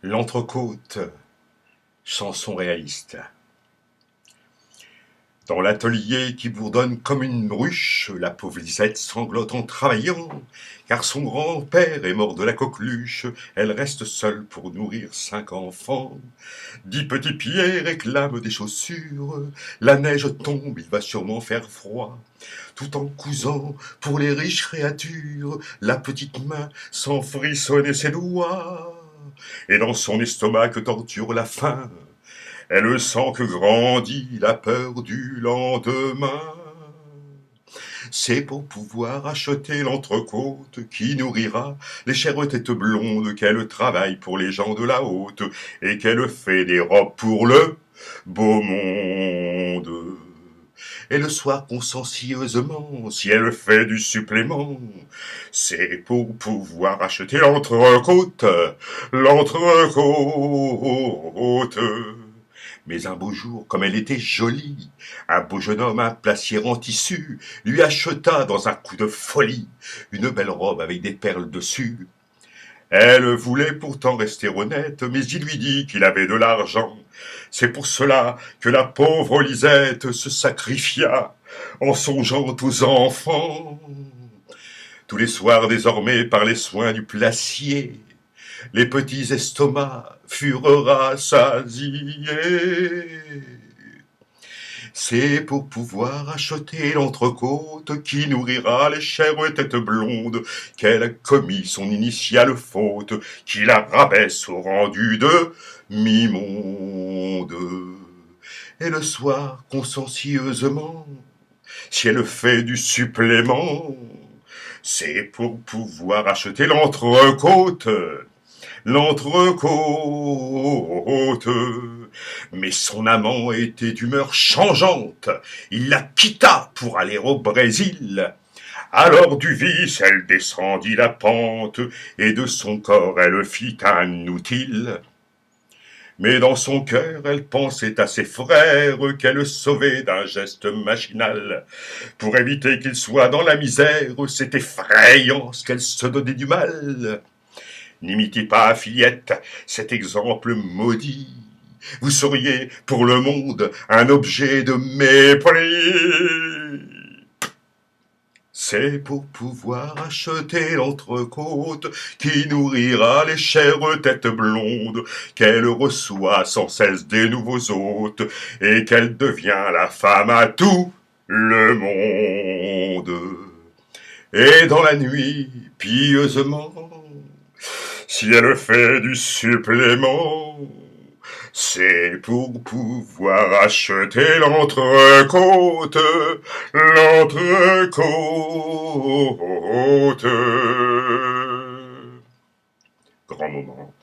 L'entrecôte, chanson réaliste. Dans l'atelier qui bourdonne comme une ruche, la pauvre Lisette sanglote en travaillant, car son grand-père est mort de la coqueluche, elle reste seule pour nourrir 5 enfants. 10 petits pieds réclament des chaussures, la neige tombe, il va sûrement faire froid. Tout en cousant pour les riches créatures, la petite main sans frissonner ses doigts. Et dans son estomac que torture la faim, elle sent que grandit la peur du lendemain. C'est pour pouvoir acheter l'entrecôte qui nourrira les chères têtes blondes qu'elle travaille pour les gens de la haute et qu'elle fait des robes pour le beau monde. Et le soir consciencieusement, si elle fait du supplément, c'est pour pouvoir acheter l'entrecôte. Mais un beau jour, comme elle était jolie, un beau jeune homme, un placier en tissu, lui acheta dans un coup de folie une belle robe avec des perles dessus. Elle voulait pourtant rester honnête, mais il lui dit qu'il avait de l'argent. C'est pour cela que la pauvre Lisette se sacrifia en songeant aux enfants. Tous les soirs désormais, par les soins du placier, les petits estomacs furent rassasiés. C'est pour pouvoir acheter l'entrecôte qui nourrira les chères têtes blondes qu'elle a commis son initiale faute, qui la rabaisse au rendu de mi-monde. Et le soir, consciencieusement, si elle fait du supplément, c'est pour pouvoir acheter l'entrecôte. Mais son amant était d'humeur changeante. Il la quitta pour aller au Brésil. Alors du vice, elle descendit la pente, et de son corps, elle fit un outil. Mais dans son cœur, elle pensait à ses frères qu'elle sauvait d'un geste machinal. Pour éviter qu'ils soient dans la misère, c'est effrayant ce qu'elle se donnait du mal. N'imitez pas, fillette, cet exemple maudit. Vous seriez, pour le monde, un objet de mépris. C'est pour pouvoir acheter l'entrecôte qui nourrira les chères têtes blondes, qu'elle reçoit sans cesse des nouveaux hôtes, et qu'elle devient la femme à tout le monde. Et dans la nuit, pieusement, si elle fait du supplément, c'est pour pouvoir acheter l'entrecôte. Grand moment.